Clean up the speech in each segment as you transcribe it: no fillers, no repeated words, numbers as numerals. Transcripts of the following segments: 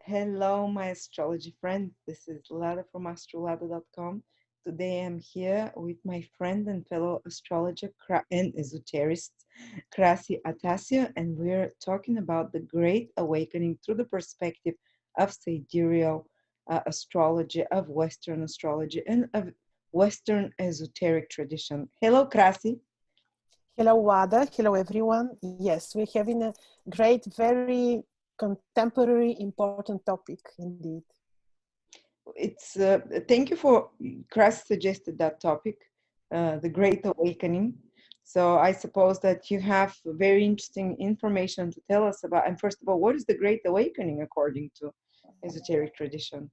Hello, my astrology friend. This is Lada from AstroLada.com. Today I'm here with my friend and fellow astrologer and esoterist, Krasi Atasio, and we're talking about the Great Awakening through the perspective of sidereal astrology, of Western astrology, and of Western esoteric tradition. Hello, Krasi. Hello, Wada. Hello, everyone. Yes, we're having a great, very contemporary, important topic indeed. It's Thank you for Krasi suggested that topic, the Great Awakening. So I suppose that you have very interesting information to tell us about. And first of all, what is the Great Awakening according to esoteric tradition?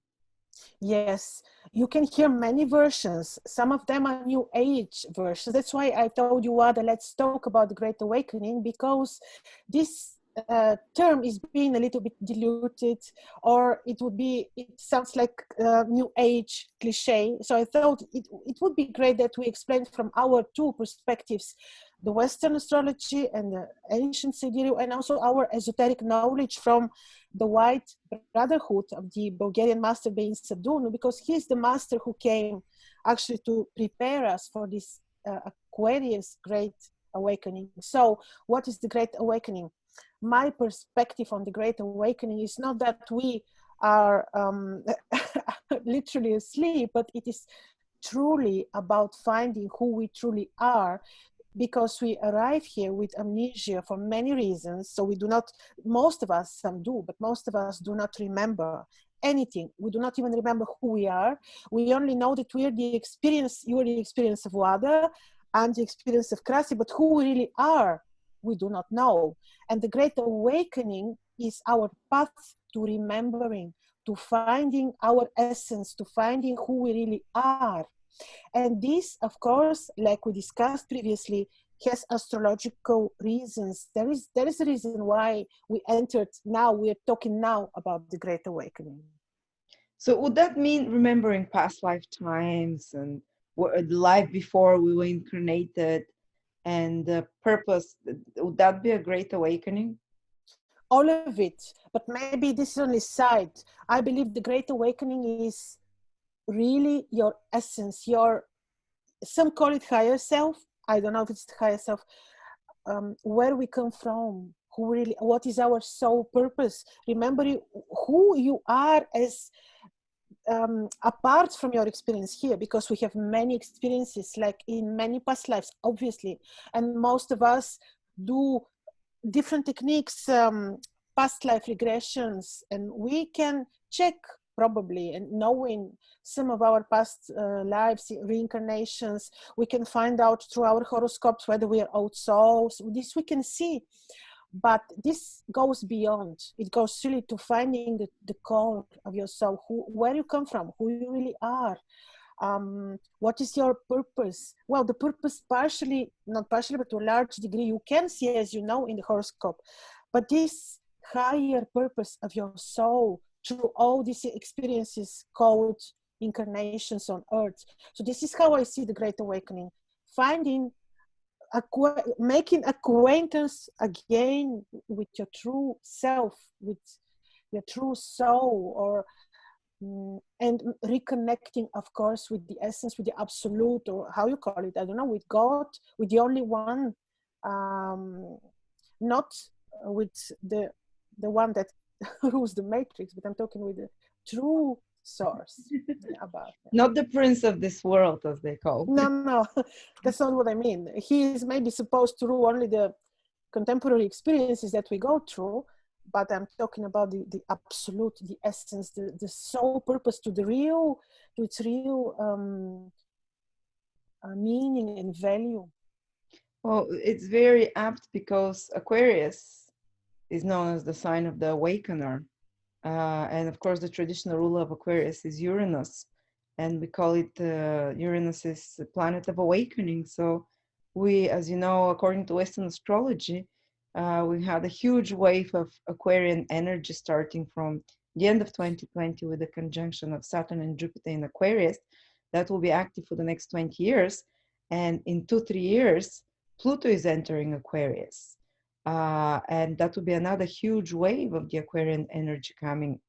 Yes, you can hear many versions. Some of them are New Age versions. That's why I told you, Wada, let's talk about the Great Awakening, because this term is being a little bit diluted, or it sounds like New Age cliche. So I thought it would be great that we explain from our two perspectives, the Western astrology and the ancient sidereal, and also our esoteric knowledge from the White Brotherhood of the Bulgarian master being Sadunu, because he's the master who came actually to prepare us for this Aquarius Great Awakening. So what is the Great Awakening? My perspective on the Great Awakening is not that we are literally asleep, but it is truly about finding who we truly are, because we arrive here with amnesia for many reasons. So we do not, most of us, some do, but most of us do not remember anything. We do not even remember who we are. We only know that we are the experience, you are the experience of Wada, I'm the experience of Krasi, but who we really are, we do not know. And the Great Awakening is our path to remembering, to finding our essence, to finding who we really are. And this, of course, like we discussed previously, has astrological reasons. There is a reason why we entered now, we're talking now about the Great Awakening. So would that mean remembering past lifetimes and the life before we were incarnated and the purpose? Would that be a great awakening? All of it, but maybe this is only side. I believe the Great Awakening is really your essence, your, some call it higher self. I don't know if it's the higher self. Where we come from, who really, what is our soul purpose? Remember who you are as apart from your experience here, because we have many experiences, like in many past lives, obviously, and most of us do different techniques, past life regressions, and we can check probably, and knowing some of our past lives, reincarnations, we can find out through our horoscopes whether we are old souls. This we can see, but this goes beyond. It goes really to finding the core of your soul, where you come from, who you really are. What is your purpose? Well, the purpose partially, not partially, but to a large degree, you can see, as you know, in the horoscope. But this higher purpose of your soul through all these experiences called incarnations on earth. So this is how I see the Great Awakening. Finding, making acquaintance again with your true self, with your true soul, or and reconnecting, of course, with the essence, with the absolute, or how you call it, I don't know, with God, with the only one, not with the one that rules the matrix, but I'm talking with the true source about him. Not the prince of this world, as they call. No, that's not what I mean. He is maybe supposed to rule only the contemporary experiences that we go through, but I'm talking about the absolute, the essence, the sole purpose, to its real meaning and value. Well, it's very apt because Aquarius is known as the sign of the awakener. And of course, the traditional ruler of Aquarius is Uranus. And we call it Uranus is the planet of awakening. So we, as you know, according to Western astrology, we had a huge wave of Aquarian energy starting from the end of 2020 with the conjunction of Saturn and Jupiter in Aquarius. That will be active for the next 20 years. And in 2-3 years, Pluto is entering Aquarius. And that will be another huge wave of the Aquarian energy coming.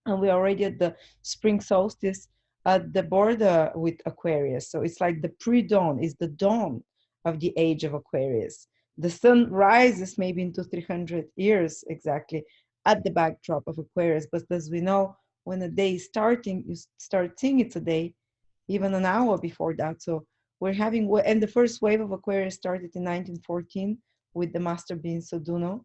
and we're already at the spring solstice at the border with Aquarius. So it's like the pre-dawn, is the dawn of the age of Aquarius. The sun rises maybe into 300 years exactly at the backdrop of Aquarius. But as we know, when a day is starting, you start seeing it's a day even an hour before that. So we're having, and the first wave of Aquarius started in 1914 with the master being Soduno,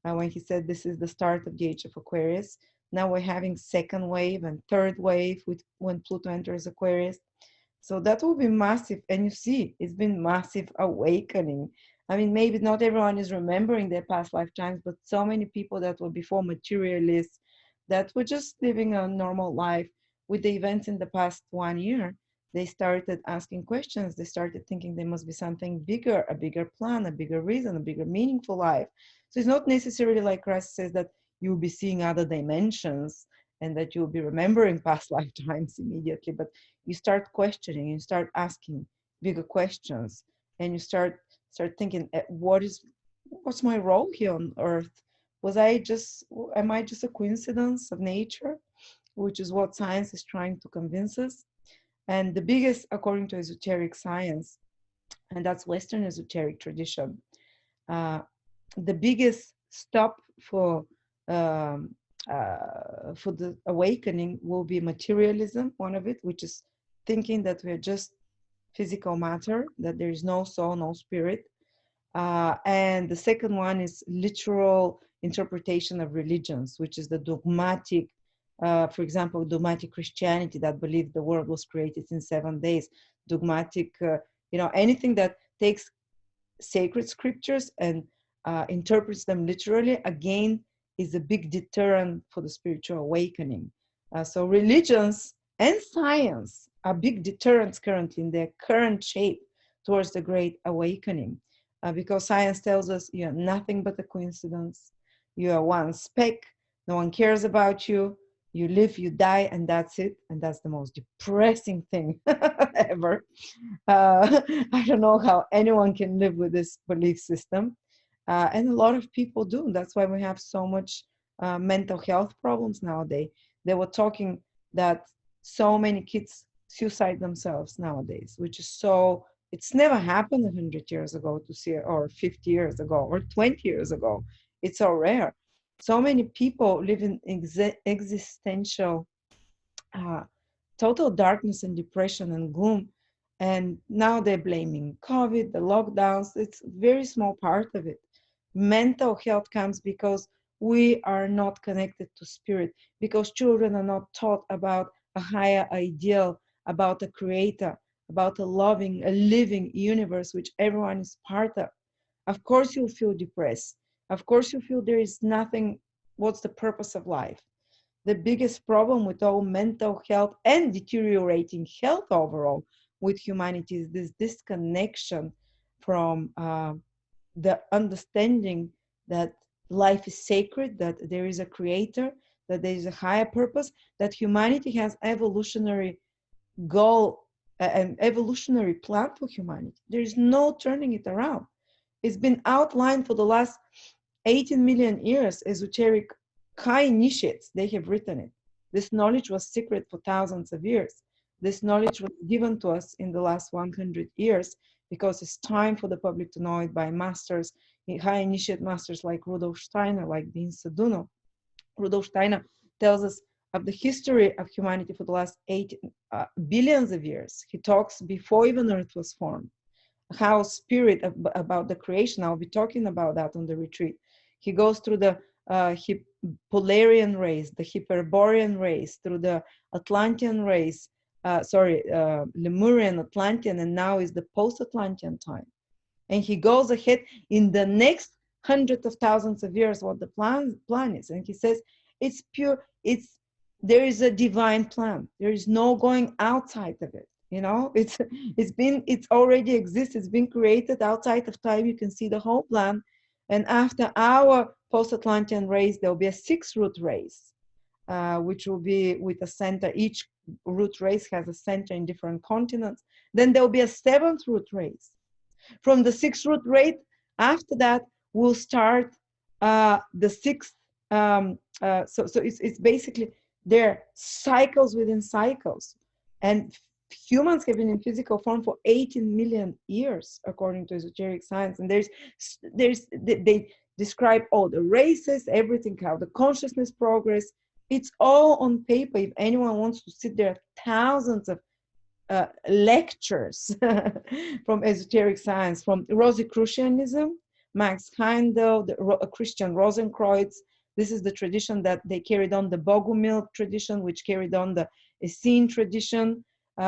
when he said this is the start of the age of Aquarius. Now we're having second wave and third wave with when Pluto enters Aquarius. So that will be massive. And you see, it's been massive awakening. I mean, maybe not everyone is remembering their past lifetimes, but so many people that were before materialists, that were just living a normal life, with the events in the past 1 year, they started asking questions. They started thinking there must be something bigger, a bigger plan, a bigger reason, a bigger meaningful life. So it's not necessarily like Christ says that you'll be seeing other dimensions and that you'll be remembering past lifetimes immediately, but you start questioning, you start asking bigger questions, and you start thinking, what's my role here on earth? Am I just a coincidence of nature, which is what science is trying to convince us? And the biggest, according to esoteric science, and that's Western esoteric tradition, uh, the biggest stop for the awakening will be materialism, one of it, which is thinking that we're just physical matter, that there is no soul, no spirit. And the second one is literal interpretation of religions, which is the dogmatic, for example, dogmatic Christianity that believed the world was created in 7 days, dogmatic, anything that takes sacred scriptures and interprets them literally, again, is a big deterrent for the spiritual awakening. So religions and science are big deterrents currently in their current shape towards the great awakening, because science tells us you're nothing but a coincidence. You are one speck. No one cares about you. You live, you die, and that's it. And that's the most depressing thing ever. I don't know how anyone can live with this belief system. And a lot of people do. That's why we have so much mental health problems nowadays. They were talking that so many kids suicide themselves nowadays, which is so, it's never happened 100 years ago to see, or 50 years ago, or 20 years ago. It's so rare. So many people live in existential total darkness and depression and gloom. And now they're blaming COVID, the lockdowns. It's a very small part of it. Mental health comes because we are not connected to spirit, because children are not taught about a higher ideal, about a creator, about a loving, a living universe, which everyone is part of. Of course, you'll feel depressed. Of course, you feel there is nothing. What's the purpose of life? The biggest problem with all mental health and deteriorating health overall with humanity is this disconnection from the understanding that life is sacred, that there is a creator, that there is a higher purpose, that humanity has evolutionary goal, an evolutionary plan for humanity. There is no turning it around. It's been outlined for the last 18 million years. Esoteric high initiates, they have written it. This knowledge was secret for thousands of years. This knowledge was given to us in the last 100 years because it's time for the public to know it by masters, high initiate masters like Rudolf Steiner, like Dean Saduno. Rudolf Steiner tells us of the history of humanity for the last 8 billions of years. He talks before even Earth was formed, how spirit about the creation. I'll be talking about that on the retreat. He goes through the Polarian race, the Hyperborean race, through the Atlantean race, Lemurian, Atlantean, and now is the post-Atlantean time. And he goes ahead in the next hundreds of thousands of years what the plan is. And he says it's pure, there is a divine plan. There is no going outside of it. It's already exists. It's been created outside of time. You can see the whole plan. And after our post-Atlantean race, there'll be a 6th root race, which will be with a center. Each root race has a center in different continents. Then there'll be a 7th root race. From the 6th root race, after that, we'll start the 6th. So it's basically They're cycles within cycles. And humans have been in physical form for 18 million years, according to esoteric science. And they describe all the races, everything, how the consciousness progress. It's all on paper. If anyone wants to sit there, thousands of lectures from esoteric science, from Rosicrucianism, Max Heindel, the Christian Rosenkreuz. This is the tradition that they carried on, the Bogumil tradition, which carried on the Essene tradition,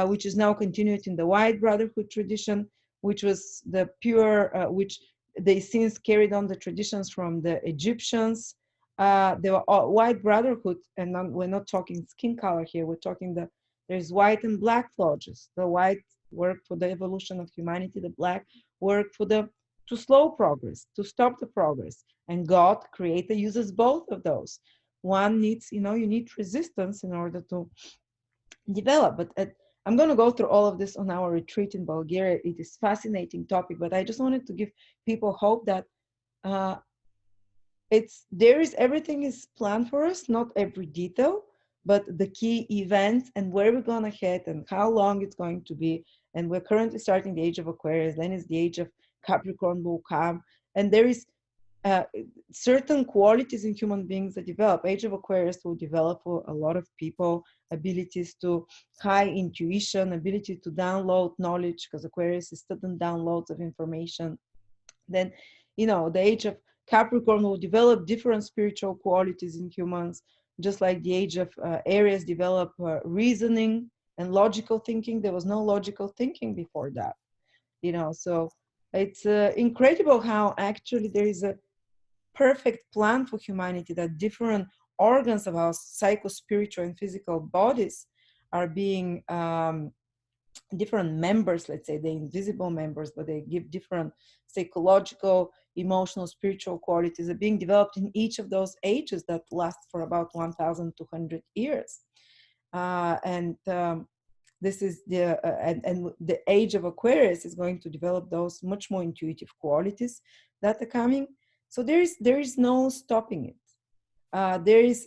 which is now continued in the White Brotherhood tradition, which was the pure, which the Essenes carried on the traditions from the Egyptians. They were all White Brotherhood, and we're not talking skin color here, we're talking there's white and black lodges. The white work for the evolution of humanity, the black work for to slow progress, to stop the progress. And God, creator, uses both of those. One needs, you need resistance in order to develop. But I'm going to go through all of this on our retreat in Bulgaria. It is a fascinating topic, but I just wanted to give people hope that uh, everything is planned for us, not every detail, but the key events and where we're going to head and how long it's going to be. And we're currently starting the age of Aquarius, then is the age of Capricorn will come, and there is uh, certain qualities in human beings that develop. Age of Aquarius will develop for a lot of people abilities to high intuition, ability to download knowledge, because Aquarius is sudden downloads of information. Then, the age of Capricorn will develop different spiritual qualities in humans, just like the age of Aries develop reasoning and logical thinking. There was no logical thinking before that, so it's incredible how actually there is a perfect plan for humanity, that different organs of our psycho-spiritual and physical bodies are being different members, let's say, the invisible members, but they give different psychological, emotional, spiritual qualities are being developed in each of those ages that last for about 1,200 years. And this is and the age of Aquarius is going to develop those much more intuitive qualities that are coming. So there is no stopping it.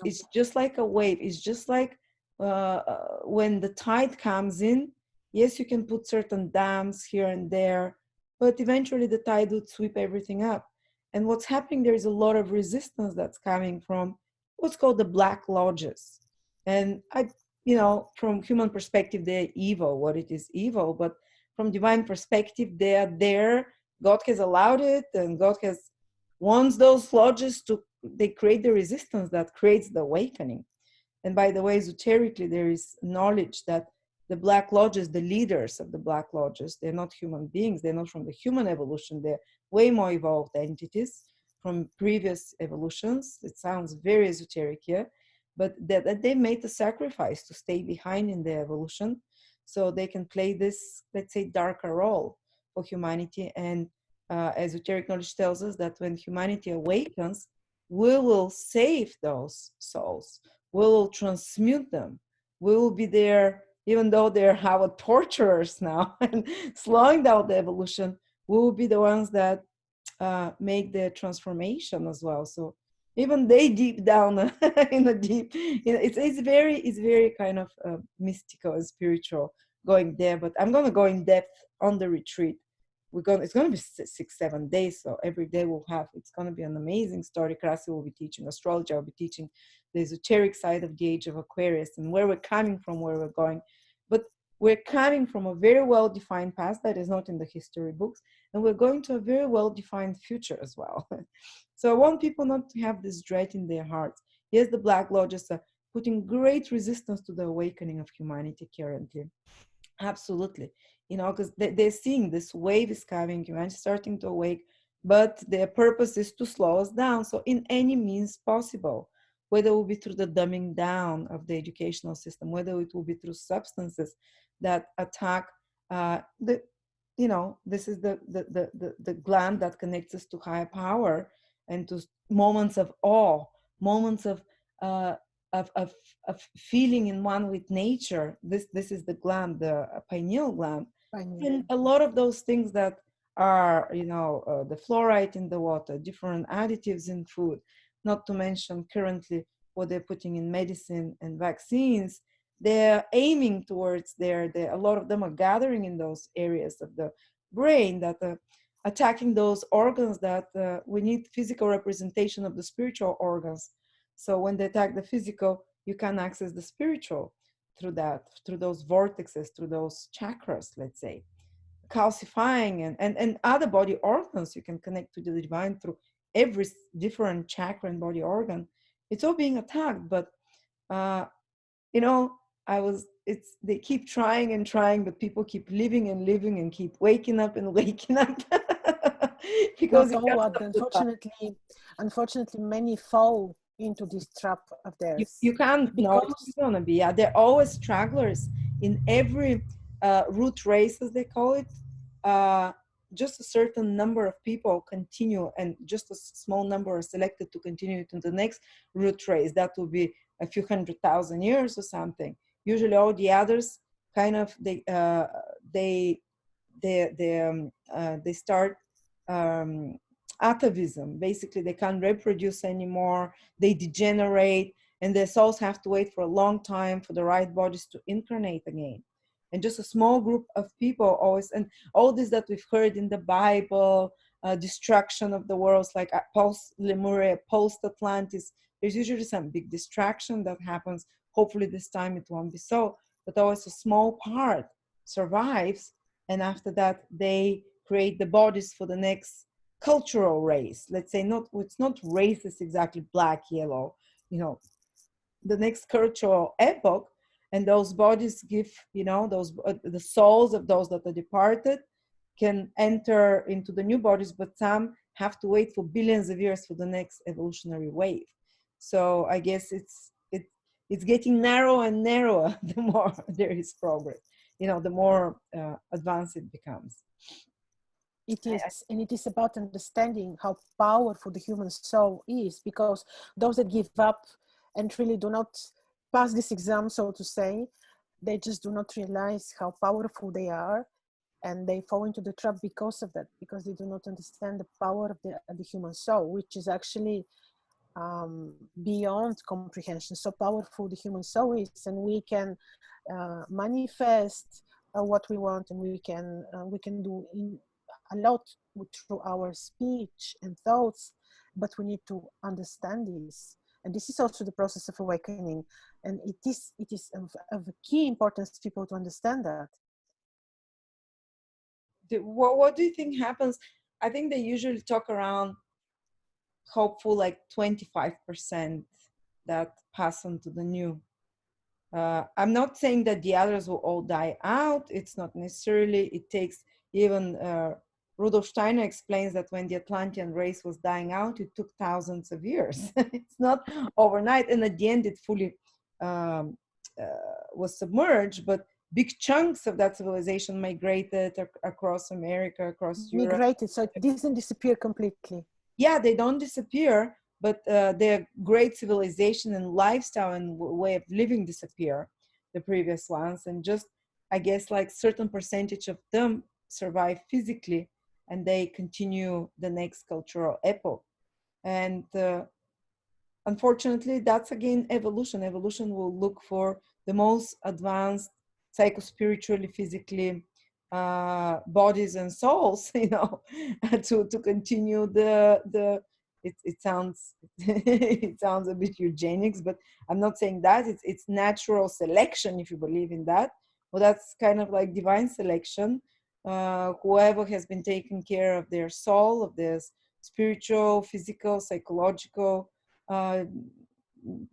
It's just like a wave. It's just like when the tide comes in. Yes, you can put certain dams here and there, but eventually the tide would sweep everything up. And what's happening, there is a lot of resistance that's coming from what's called the black lodges. And from human perspective, they're evil. What it is evil, but from divine perspective, they are there. God has allowed it, and God has wants those lodges to they create the resistance that creates the awakening. And by the way, esoterically, there is knowledge that the black lodges, the leaders of the black lodges, they're not human beings. They're not from the human evolution. They're way more evolved entities from previous evolutions. It sounds very esoteric here, but that they made the sacrifice to stay behind in their evolution so they can play this, let's say, darker role for humanity. And esoteric knowledge tells us that when humanity awakens, we will save those souls. We will transmute them. We will be there, even though they're our torturers now and slowing down the evolution. We will be the ones that make the transformation as well. So even they deep down in the deep, it's very kind of mystical and spiritual going there. But I'm gonna go in depth on the retreat. It's gonna be 6-7 days, so every day it's gonna be an amazing story. Krasi will be teaching astrology. I'll be teaching the esoteric side of the age of Aquarius and where we're coming from, where we're going. But we're coming from a very well-defined past that is not in the history books, and we're going to a very well-defined future as well. So I want people not to have this dread in their hearts. Yes, the Black Lodges are putting great resistance to the awakening of humanity currently. Absolutely. Because they're seeing this wave is coming, humanity starting to awake, but their purpose is to slow us down. So in any means possible, whether it will be through the dumbing down of the educational system, whether it will be through substances that attack this is the gland that connects us to higher power and to moments of awe, moments uh, of feeling in one with nature. This is the gland, the pineal gland. And a lot of those things that are, the fluoride in the water, different additives in food, not to mention currently what they're putting in medicine and vaccines, they're aiming towards a lot of them are gathering in those areas of the brain that are attacking those organs that we need physical representation of the spiritual organs. So when they attack the physical, you can access the spiritual through that, through those vortexes, through those chakras, let's say, calcifying and other body organs. You can connect to the divine through every different chakra and body organ. It's all being attacked, but you know, they keep trying and trying, but people keep living and living and keep waking up and waking up. Because Not all, unfortunately, many fall into this trap of theirs you can't know because it's going to be. Yeah, there are always stragglers in every root race, as they call it. Just a certain number of people continue, and just a small number are selected to continue to the next root race. That will be a few 100,000 years or something. Usually, all the others kind of they start atavism. Basically, they can't reproduce anymore. They degenerate, and their souls have to wait for a long time for the right bodies to incarnate again. And just a small group of people always, and all this that we've heard in the Bible, destruction of the worlds, like post Lemuria, post Atlantis. There's usually some big distraction that happens. Hopefully, this time it won't be so. But always a small part survives, and after that, they create the bodies for the next cultural race. Let's say it's not racist exactly, black, yellow, the next cultural epoch. And those bodies give, those the souls of those that are departed can enter into the new bodies, but some have to wait for billions of years for the next evolutionary wave. So I guess it's getting narrower and narrower the more there is progress, the more advanced it becomes. it is, and it is about understanding how powerful the human soul is, because those that give up and really do not pass this exam, so to say, they just do not realize how powerful they are, and they fall into the trap because of that, because they do not understand the power of the human soul, which is actually beyond comprehension. So powerful the human soul is, and we can manifest what we want, and we can do a lot through our speech and thoughts, but we need to understand this. And this is also the process of awakening, and it is of key importance to people to understand that. What do you think happens? I think they usually talk around hopeful like 25% that pass on to the new. I'm not saying that the others will all die out. It's not necessarily. It takes even Rudolf Steiner explains that when the Atlantean race was dying out, it took thousands of years. It's not overnight, and at the end, it fully was submerged. But big chunks of that civilization migrated across America, across Europe. Migrated, so it doesn't disappear completely. Yeah, they don't disappear, but their great civilization and lifestyle and way of living disappear, the previous ones, and just I guess like certain percentage of them survive physically, and they continue the next cultural epoch. And unfortunately, that's again evolution. Evolution will look for the most advanced psycho-spiritually, physically bodies and souls, to continue the it sounds it sounds a bit eugenics, but I'm not saying that. It's natural selection, if you believe in that. Well, that's kind of like divine selection. Whoever has been taking care of their soul, of their spiritual, physical, psychological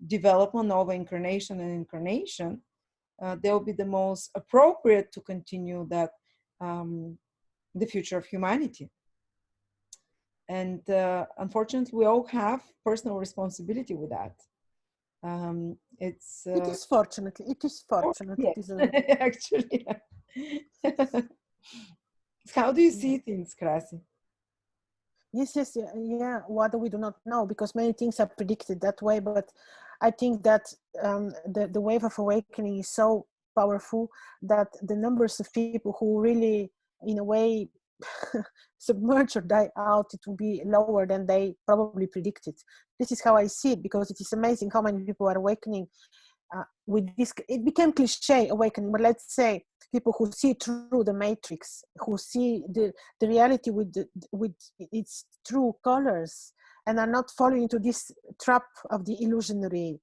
development over incarnation and incarnation, they'll be the most appropriate to continue that the future of humanity. And unfortunately, we all have personal responsibility with that. It is fortunately, yes. isn't it? Actually, how do you see things, Krasi? Yes, yeah. What we do not know, because many things are predicted that way. But I think that the wave of awakening is so powerful that the numbers of people who really, in a way, submerge or die out, it will be lower than they probably predicted. This is how I see it, because it is amazing how many people are awakening with this. It became cliche, awakening, but let's say people who see through the matrix, who see the reality with its true colors, and are not falling into this trap of the illusionary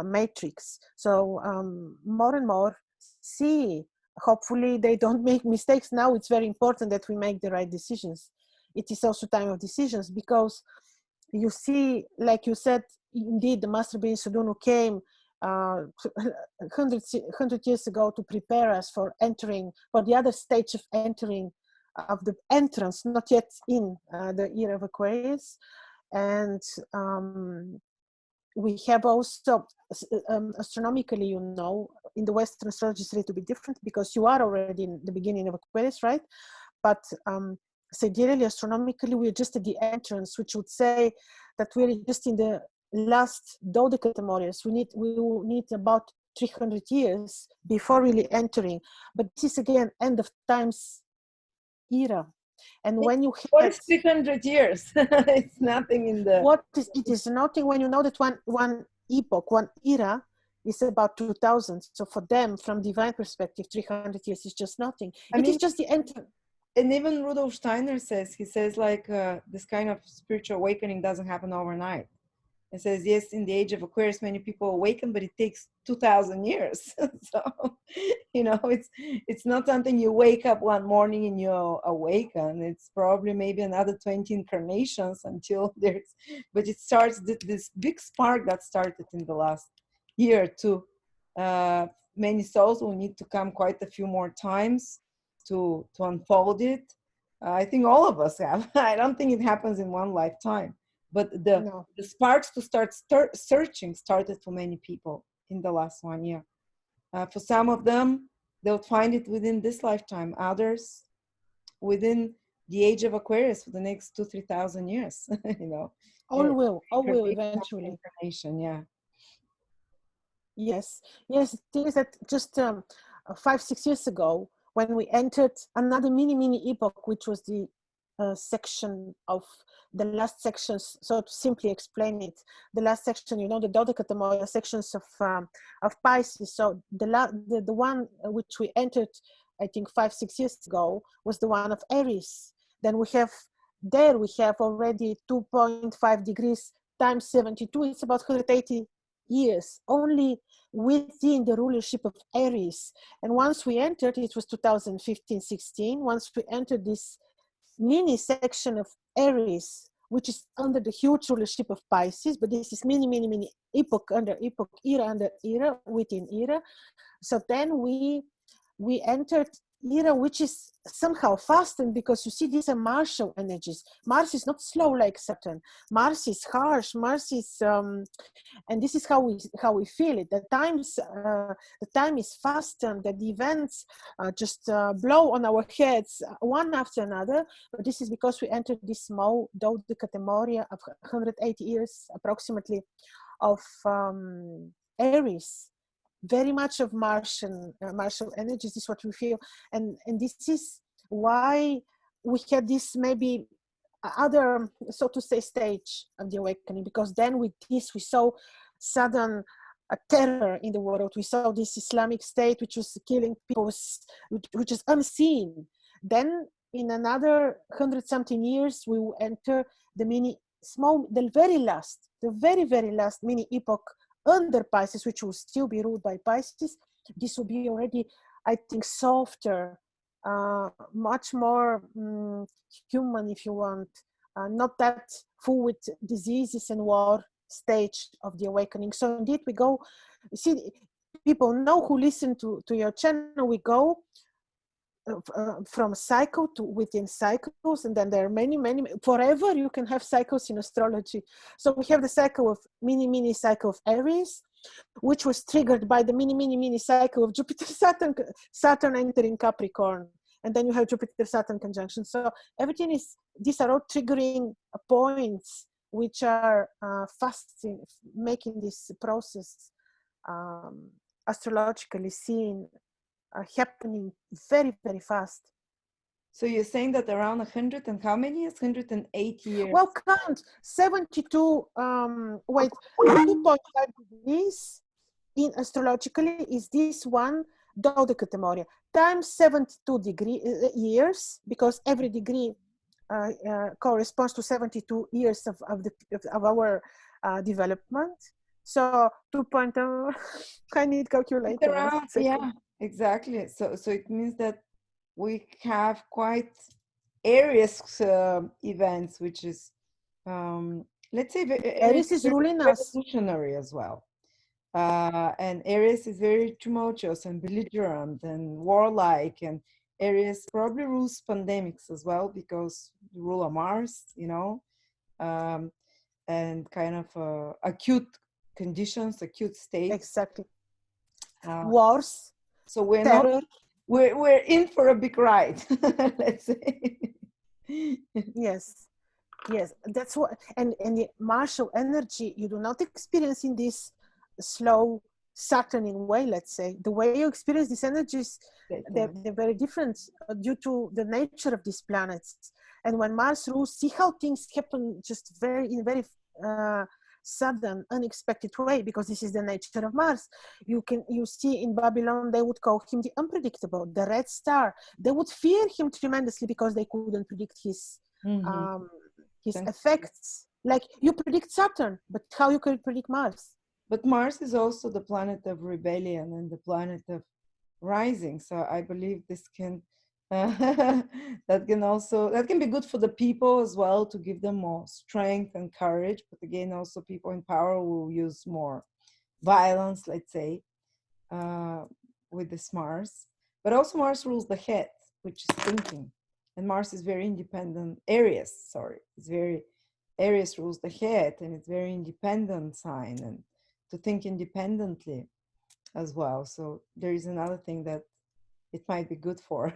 matrix. So more and more see, hopefully they don't make mistakes. Now it's very important that we make the right decisions. It is also time of decisions, because you see, like you said, indeed the Master Being Sudunu came 100 years ago to prepare us for entering, for the other stage of entering, of the entrance, not yet in the era of Aquarius. And we have also, astronomically, you know, in the Western astrology it's a little bit different, because you are already in the beginning of Aquarius, right? But sidereally, astronomically, we're just at the entrance, which would say that we're just in the last dodecatemorius. We will need about 300 years before really entering. But this is again end of times era. And when you What had, is 300 years? It's nothing in the... what is, it is nothing when you know that one epoch, one era is about 2000. So for them, from divine perspective, 300 years is just nothing. It is just the entrance. And even Rudolf Steiner says, he says like this kind of spiritual awakening doesn't happen overnight. He says, yes, in the age of Aquarius, many people awaken, but it takes 2000 years. So, you know, it's not something you wake up one morning and you awaken. It's probably maybe another 20 incarnations until there's, but it starts this big spark that started in the last year or two. Many souls will need to come quite a few more times to unfold it. I think all of us have. I don't think it happens in one lifetime, but the sparks to start searching started for many people in the last 1 year. For some of them, they'll find it within this lifetime. Others, within the age of Aquarius for the next 2,000-3,000 years. You know, all will eventually. Yeah. Yes. The thing is that just 5-6 years ago, when we entered another mini epoch, which was the section of the last sections. So to simply explain it, the last section, you know, the dodecatemoria sections of Pisces. So the one which we entered, I think 5-6 years ago, was the one of Aries. Then we have already 2.5 degrees times 72. It's about 180 years only within the rulership of Aries. And once we entered, it was 2015-16. Once we entered this mini section of Aries, which is under the huge rulership of Pisces, but this is mini epoch under epoch, era under era, within era. So then we entered era which is somehow fastened, because you see these are martial energies. Mars is not slow like Saturn. Mars is harsh. Mars is and this is how we feel it. The time is fastened, that the events just blow on our heads one after another. But this is because we entered this small dodecatemoria of 180 years approximately of Aries. Very much of martial energies is what we feel, and this is why we had this maybe other, so to say, stage of the awakening, because then with this we saw sudden terror in the world. We saw this Islamic State which was killing people, which is unseen. Then in another 100-something years we will enter the very last mini epoch under Pisces, which will still be ruled by Pisces. This will be already, I think, softer, much more human, if you want, not that full with diseases and war stage of the awakening. So indeed we go, see, people know who listen to your channel, we go from cycle to within cycles, and then there are many forever you can have cycles in astrology. So we have the cycle of mini cycle of Aries, which was triggered by the mini cycle of Jupiter Saturn entering Capricorn, and then you have Jupiter Saturn conjunction. So everything is, these are all triggering points which are fasting, making this process astrologically seen happening very fast. So you're saying that around 100 and how many years? 108 years. Well, count 72, wait, 2.5 degrees in astrologically is this one dodecatemoria times 72 years, because every degree corresponds to 72 years of our development. So 2.0, I need It's calculator, one around, second. yeah, exactly. So it means that we have quite Aries events, which is, let's say, Aries Aries is is very ruling us. revolutionary as well. And Aries is very tumultuous and belligerent and warlike, and Aries probably rules pandemics as well because the ruler Mars, um, and kind of acute conditions, acute states. Exactly. Uh, Wars, so we're not terror. we're in for a big ride, let's say. Yes. Yes, that's what, and the martial energy you do not experience in this slow Saturning way. Let's say the way you experience these energies, they're very different due to the nature of these planets. And when Mars rules, see how things happen just very uh, sudden, unexpected way, because this is the nature of Mars. You see in Babylon they would call him the unpredictable, the red star. They would fear him tremendously because they couldn't predict Mhm. um, his effects. Like you predict Saturn, but how you can predict Mars? But Mars is also the planet of rebellion and the planet of rising. So I believe this can that can be good for the people as well, to give them more strength and courage. But again, also people in power will use more violence, let's say, uh, with this Mars. But also Mars rules the head, which is thinking. And Mars is very independent. Aries rules the head, and it's very independent sign, and to think independently as well. So there is another thing that it might be good for.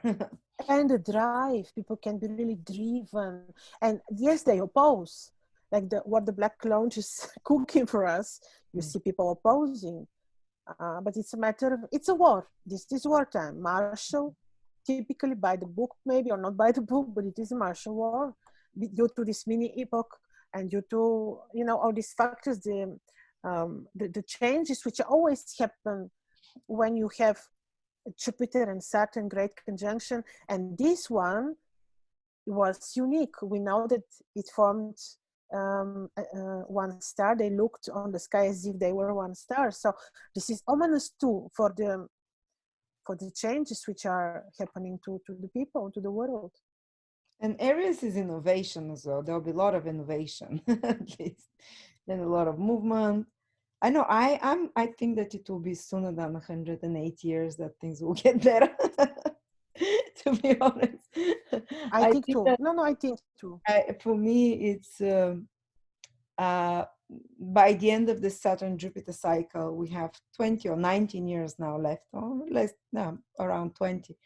And the drive, people can be really driven. And yes, they oppose. Like what the Black Lounge is cooking for us, you see people opposing. But it's a matter of, it's a war. This is wartime. Martial, typically by the book, maybe, or not by the book, but it is a martial war due to this mini epoch and due to, all these factors, the changes which always happen when you have Jupiter and Saturn great conjunction. And this one was unique. We know that it formed one star. They looked on the sky as if they were one star. So this is ominous too for the changes which are happening to the people, to the world. And Aries is innovation as well. There'll be a lot of innovation, at least. Then a lot of movement. I know I think that it will be sooner than 108 years that things will get better. To be honest. I I think think too. that No, I think too. for me it's uh, by the end of the Saturn Jupiter cycle, we have 20 or 19 years now left, or less, no, around 20.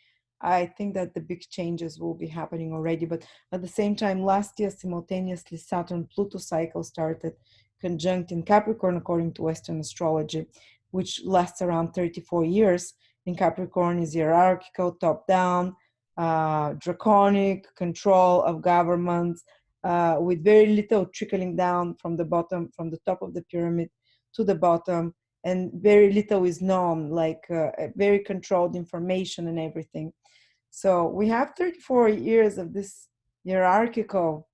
I think that the big changes will be happening already. But at the same time, last year, simultaneously, Saturn Pluto cycle started conjunct in Capricorn, according to Western astrology, which lasts around 34 years. In Capricorn is hierarchical, top down, draconic control of governments, with very little trickling down from the bottom, from the top of the pyramid to the bottom, and very little is known, like very controlled information and everything. So we have 34 years of this hierarchical,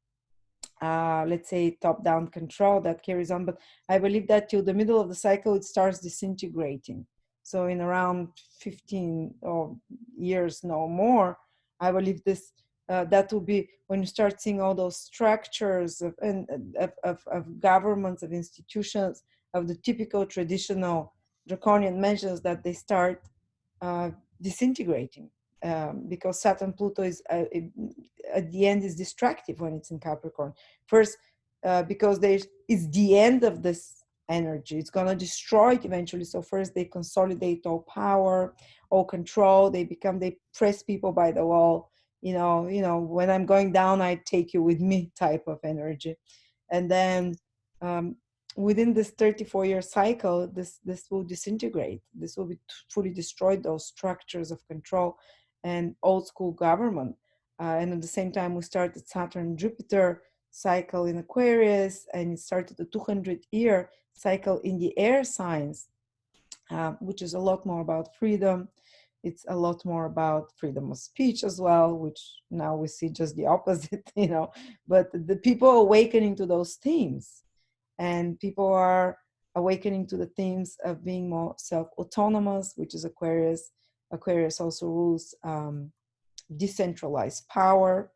let's say, top-down control that carries on. But I believe that till the middle of the cycle, it starts disintegrating. So in around 15 or years, no more, I believe this that will be when you start seeing all those structures of governments, of institutions, of the typical traditional draconian measures, that they start uh, disintegrating, because Saturn Pluto is at the end is destructive when it's in Capricorn. First, because it's the end of this energy. It's gonna destroy it eventually. So first they consolidate all power, all control. They press people by the wall. When I'm going down, I take you with me type of energy. And then um, within this 34-year cycle, this will disintegrate. This will be fully destroyed, those structures of control and old school government. And at the same time, we started Saturn Jupiter cycle in Aquarius, and it started a 200-year cycle in the air signs, which is a lot more about freedom. It's a lot more about freedom of speech as well, which now we see just the opposite, But the people are awakening to those themes, and people are awakening to the themes of being more self-autonomous, which is Aquarius. Aquarius also rules decentralized power.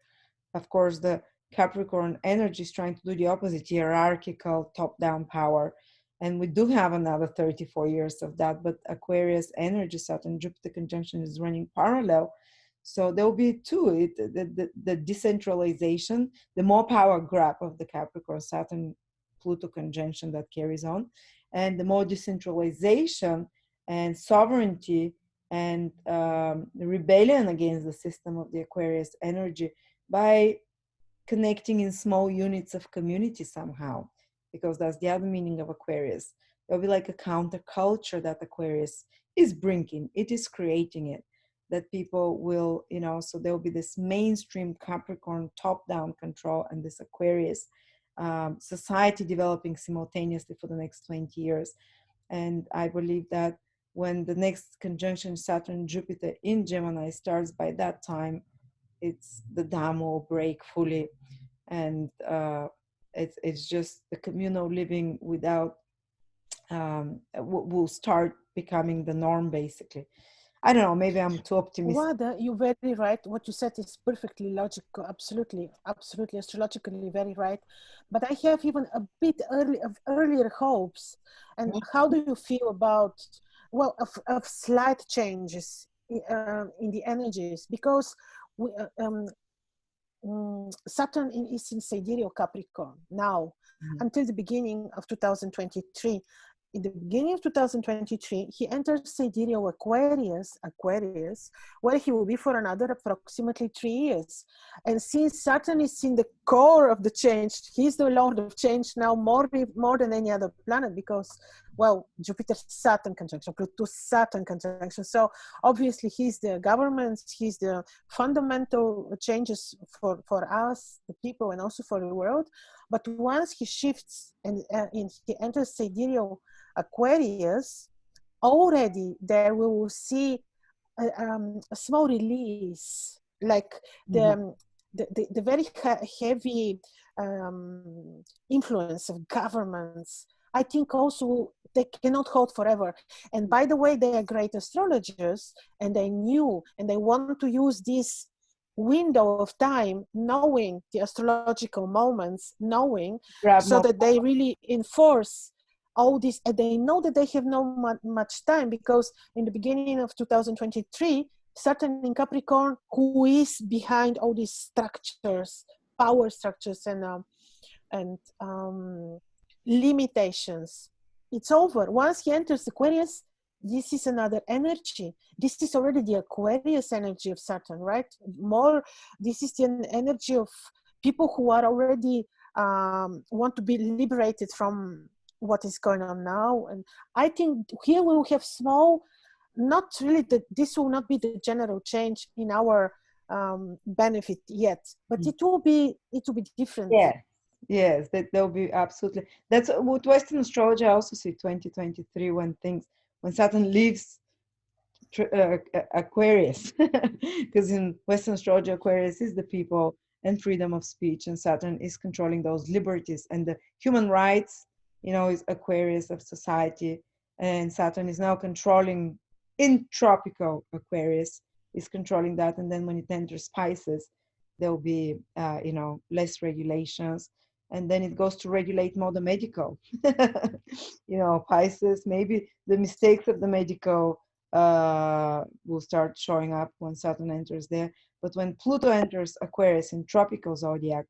Of course, the Capricorn energy is trying to do the opposite, hierarchical, top-down power. And we do have another 34 years of that, but Aquarius energy, Saturn Jupiter conjunction is running parallel. So there will be two, the decentralization, the more power grab of the Capricorn Saturn Pluto conjunction that carries on, and the more decentralization and sovereignty and rebellion against the system of the Aquarius energy by connecting in small units of community somehow, because that's the other meaning of Aquarius. There'll be like a counterculture that Aquarius is bringing, it is creating it, that people will, so there'll be this mainstream Capricorn top-down control and this Aquarius society developing simultaneously for the next 20 years. And I believe that when the next conjunction Saturn Jupiter in Gemini starts, by that time it's the dam will break fully, and it's just the communal living without will start becoming the norm, basically. I don't know, maybe I'm too optimistic. Wada, you're very right. What you said is perfectly logical. Absolutely, absolutely, astrologically very right. But I have even a bit earlier hopes. And how do you feel about, well, of slight changes in the energies? Because we, Saturn is in Sidereal Capricorn now until the beginning of 2023. In the beginning of 2023, he enters Sidereal Aquarius, where he will be for another approximately 3 years. And since Saturn is in the core of the change, he's the Lord of change now more than any other planet, because, well, Jupiter-Saturn conjunction, Pluto-Saturn conjunction. So obviously he's the government, he's the fundamental changes for us, the people, and also for the world. But once he shifts and he enters Sidereal Aquarius, already there we will see a small release, like the very heavy influence of governments. I think also they cannot hold forever. And by the way, they are great astrologers, and they knew, and they want to use this window of time, knowing the astrological moments, knowing, so that they really enforce all this. And they know that they have no much time, because in the beginning of 2023, Saturn in Capricorn, who is behind all these structures, power structures, and limitations, it's over. Once he enters Aquarius, this is another energy. This is already the Aquarius energy of Saturn, right? More, this is the energy of people who are already want to be liberated from what is going on now. And I think here we will have small, not really this will not be the general change in our benefit yet, but it will be different. Yes, that'll be absolutely. That's what Western astrology I also see 2023, when Saturn leaves Aquarius, because in Western astrology Aquarius is the people and freedom of speech, and Saturn is controlling those liberties and the human rights, is Aquarius of society, and Saturn is now controlling in tropical Aquarius, is controlling that. And then when it enters Pisces, there will be less regulations, and then it goes to regulate more the medical. Pisces, maybe the mistakes of the medical will start showing up when Saturn enters there. But when Pluto enters Aquarius in tropical zodiac,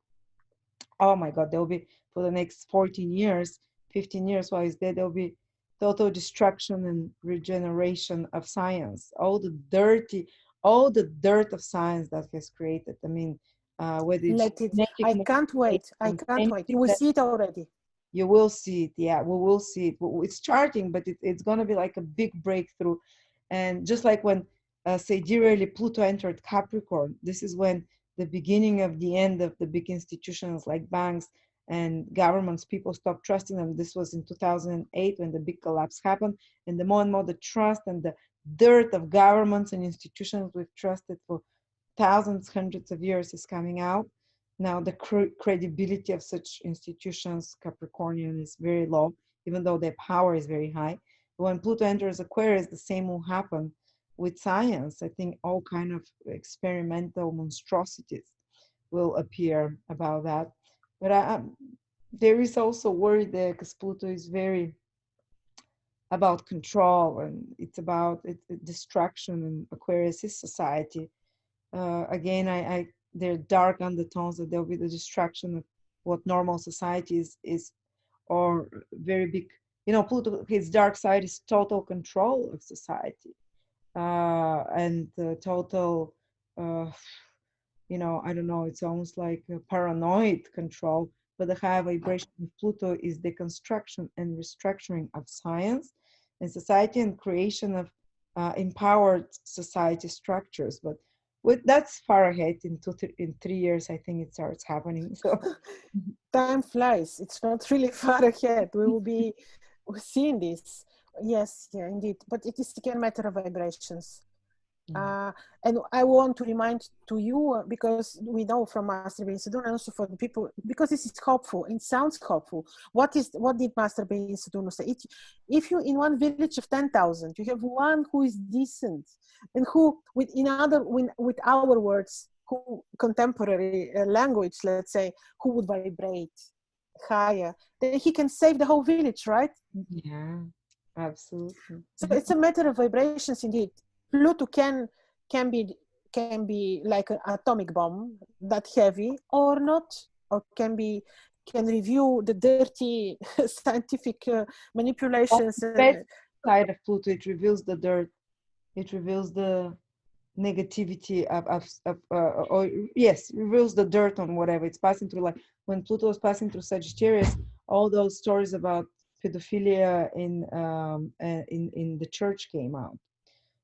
oh my God, there'll be, for the next 14 years, 15 years while he's there, there'll be total destruction and regeneration of science. All the dirt of science that has created. I mean, whether it's I can't wait. You will see it already. You will see it. Yeah, we will see it. It's starting, but it's going to be like a big breakthrough. And just like when sidereally Pluto entered Capricorn, this is when the beginning of the end of the big institutions like banks and governments. People stopped trusting them. This was in 2008 when the big collapse happened. And the more and more the trust and the dirt of governments and institutions we've trusted for thousands, hundreds of years is coming out. Now the credibility of such institutions, Capricornian, is very low, even though their power is very high. When Pluto enters Aquarius, the same will happen with science. I think all kind of experimental monstrosities will appear about that. But there is also worry there because Pluto is very about control, and it's about distraction, and Aquarius is society. Again, there are dark undertones that there'll be the distraction of what normal society is, or very big, Pluto, his dark side is total control of society, and total, uh, I don't know, it's almost like a paranoid control. But the high vibration of Pluto is the construction and restructuring of science and society, and creation of empowered society structures. But that's far ahead. In 3 years, I think it starts happening. So Time flies. It's not really far ahead. We will be seeing this. Yes, yeah, indeed. But it is again a matter of vibrations. And I want to remind to you, because we know from Master Bein Sedun, and also for the people, because this is hopeful, it sounds hopeful. What did Master Bein Sedun say? If you, in one village of 10,000, you have one who is decent, and who, with our words, who contemporary language, let's say, who would vibrate higher, then he can save the whole village, right? yeah, absolutely. So it's a matter of vibrations indeed. Pluto can be like an atomic bomb, that heavy or not, or can review the dirty scientific manipulations. The best side of Pluto, it reveals the dirt. It reveals the negativity or yes, reveals the dirt on whatever it's passing through. Like when Pluto was passing through Sagittarius, all those stories about pedophilia in the church came out.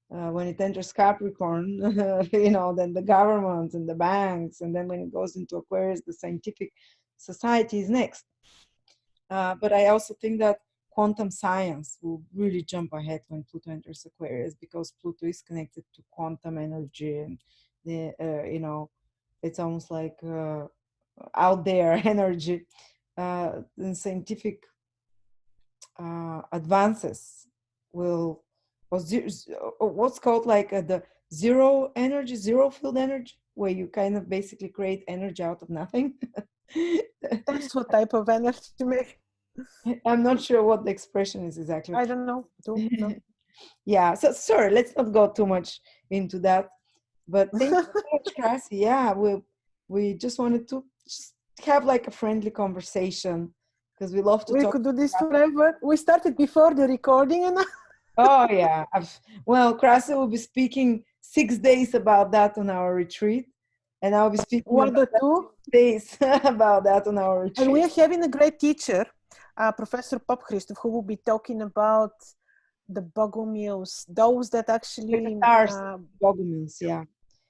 When it enters Capricorn, then the governments and the banks, and then when it goes into Aquarius, the scientific society is next. But I also think that quantum science will really jump ahead when Pluto enters Aquarius, because Pluto is connected to quantum energy, and it's almost like out there energy. And scientific advances will, or what's called like the zero energy, zero field energy, where you kind of basically create energy out of nothing. That's what type of energy to make. I'm not sure what the expression is exactly. I don't know. No. Yeah, so sorry, let's not go too much into that. But thank you so much, Cassie. Yeah, we just wanted to just have like a friendly conversation, because we love to We talk. could do this forever. We started before the recording, and Oh yeah. Well, Krasa will be speaking 6 days about that on our retreat, and I'll be speaking one about or two. days about that on our And we retreat. are having a great teacher, Professor Pop Christoph, who will be talking about the Bogumils, those that The actually Cathars, Bogomils, yeah.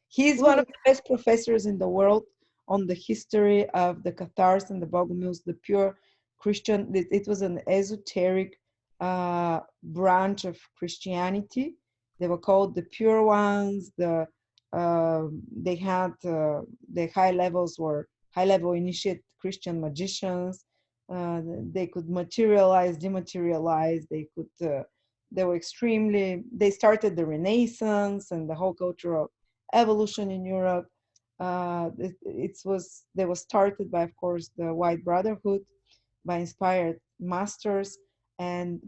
He's one of we the best professors in the world on the history of the Cathars and the Bogomils, the pure Christian. It was an esoteric branch of Christianity. They were called the pure ones. They had the high levels were high level initiate Christian magicians. They could materialize, dematerialize. They were extremely, they started the Renaissance and the whole cultural evolution in Europe. They were started by, of course, the White Brotherhood, by inspired masters.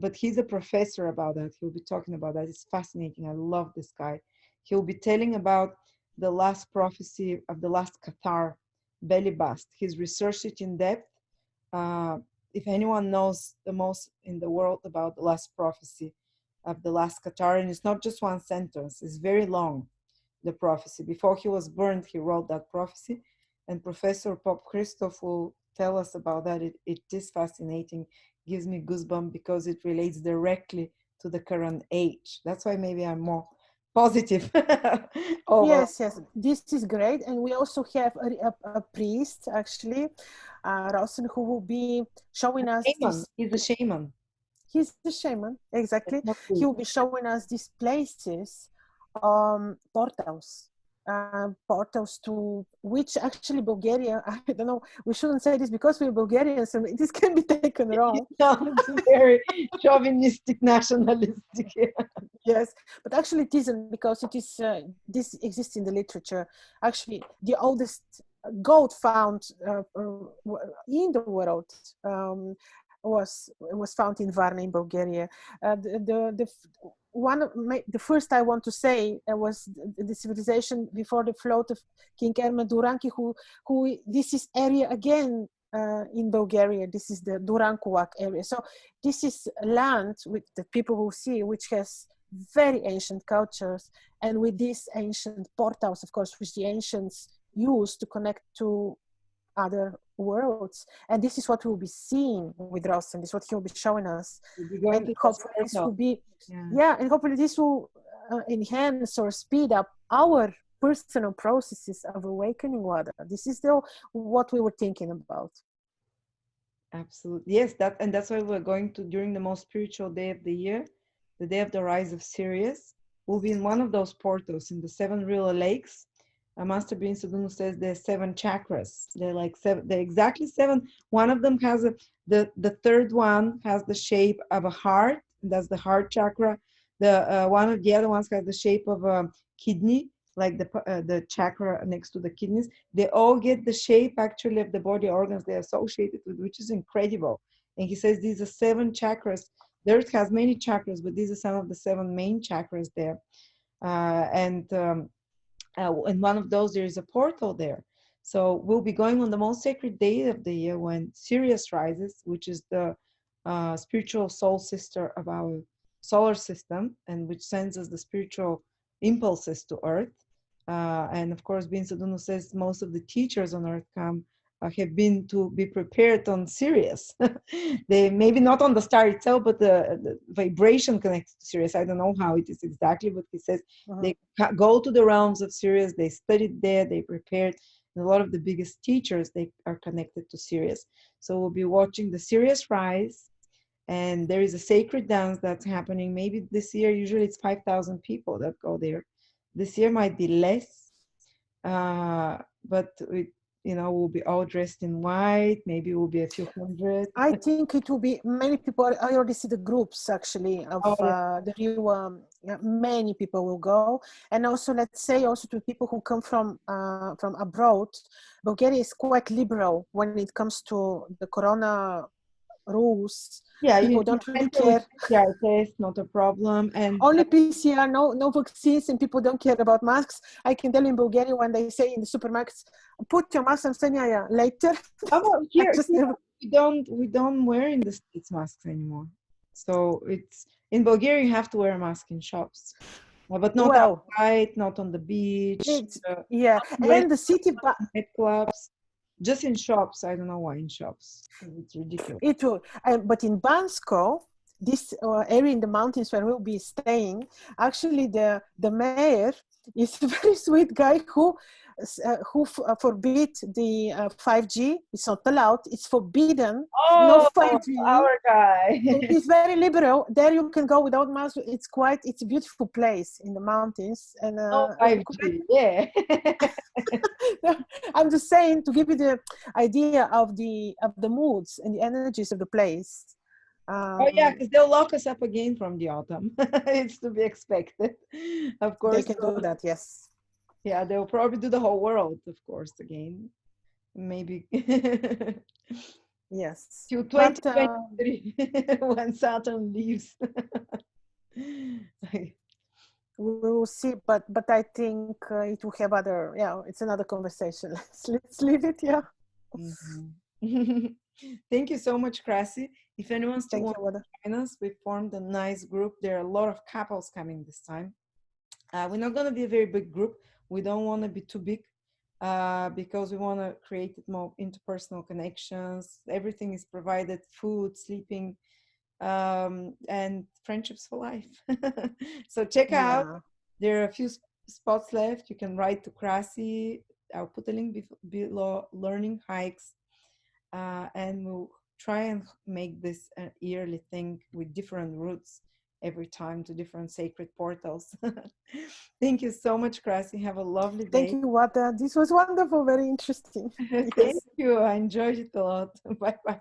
But he's a professor about that. He'll be talking about that. It's fascinating. I love this guy. He'll be telling about the last prophecy of the last Cathar belly bust. He's researched it in depth. uh, if anyone knows the most in the world about the last prophecy of the last Qatar, and it's not just one sentence, it's very long, the prophecy. Before he was burned, he wrote that prophecy, and Professor Pop Christoph will tell us about that. It is fascinating, gives me goosebumps because it relates directly to the current age. That's why maybe I'm more positive overall. Yes, yes, this is great. And we also have a priest, actually, Rawson, who will be showing us Shaman. this. He's a shaman. He's the shaman, It's exactly. not He good. will be showing us these places, portals, portals to which actually Bulgaria, I don't know, we shouldn't say this because we're Bulgarians and this can be taken It wrong. sounds very chauvinistic, nationalistic. Yes, but actually it isn't, because it is, this exists in the literature. Actually, the oldest gold found in the world was found in Varna in Bulgaria. The first I want to say was the civilization before the float of King Ermen Duranki, who this is area again in Bulgaria. This is the Durankovac area. So this is land with the people who see, which has very ancient cultures, and with these ancient portals, of course, which the ancients used to connect to other worlds. And this is what we'll be seeing with Rostam. This is what he'll be showing us. We'll be going And to those hopefully this will portals. be, Yeah. yeah, and hopefully this will enhance or speed up our personal processes of awakening, Wada. This is still what we were thinking about. Absolutely. Yes, that's why we're going to, during the most spiritual day of the year, the day of the rise of Sirius. We'll be in one of those portals in the seven real lakes. Master Bin Sudunu says there's seven chakras. They're like seven, they're exactly seven. One of them has the third one has the shape of a heart. That's the heart chakra. The one of the other ones has the shape of a kidney, like the chakra next to the kidneys. They all get the shape actually of the body organs they're associated with, which is incredible. And he says these are seven chakras. The earth has many chakras, but these are some of the seven main chakras there. And one of those, there is a portal there. So we'll be going on the most sacred day of the year when Sirius rises, which is the spiritual soul sister of our solar system, and which sends us the spiritual impulses to Earth. And of course, Bin Sadunu says most of the teachers on Earth come have been to be prepared on Sirius. They maybe not on the star itself, but the vibration connected to Sirius. I don't know how it is exactly, but he says they go to the realms of Sirius. They studied there. They prepared. And a lot of the biggest teachers, they are connected to Sirius. So we'll be watching the Sirius rise, and there is a sacred dance that's happening. Maybe this year, usually it's 5,000 people that go there. This year might be less, but we'll be all dressed in white. Maybe we'll be a few hundred. I think it will be many people. I already see the groups actually of Oh, yeah. the real. Yeah, many people will go, and also let's say also to people who come from abroad. Bulgaria is quite liberal when it comes to the corona rules. Yeah, People you don't really enter with care. PCR test, not a problem. And Only PCR, no vaccines, and people don't care about masks. I can tell in Bulgaria when they say in the supermarkets, "Put your mask." I'm saying, yeah, later. how about I here? just Here never. we don't wear in the States masks anymore. So it's in Bulgaria you have to wear a mask in shops, but not Well, outside, not on the beach, it's yeah, not and the city. in nightclubs, just in shops. I don't know why in shops. It's ridiculous. It will, but in Bansko, this area in the mountains where we'll be staying, actually the mayor is a very sweet guy who forbid the 5G. It's not allowed. It's forbidden. No Oh, 5G. our guy. So he's very liberal. There you can go without mask. It's a beautiful place in the mountains. And No 5G. Yeah. I'm just saying to give you the idea of the moods and the energies of the place. Oh yeah, Um, because they'll lock us up again from the autumn. It's to be expected. Of they course. can do that, yes. Yeah, they'll probably do the whole world, of course, again. Maybe Yes. till But 2023 when Saturn leaves. we will see. But I think it will have other. Yeah, it's another conversation. Let's leave it. Yeah. Mhm. Thank you so much, Krasi. If anyone still Thank wants you, Wada. to join us, we formed a nice group. There are a lot of couples coming this time. We're not going to be a very big group. We don't want to be too big because we want to create more interpersonal connections. Everything is provided: food, sleeping, and friendships for life. So check out Yeah. There are a few spots left. You can write to Krasi. I'll put a link below, learning hikes, and we'll try and make this an yearly thing with different routes every time to different sacred portals. Thank you so much, Krasi. Have a lovely Thank day. you, Wada. This was wonderful, very interesting. Thank Yes. you. I enjoyed it a lot. Bye bye.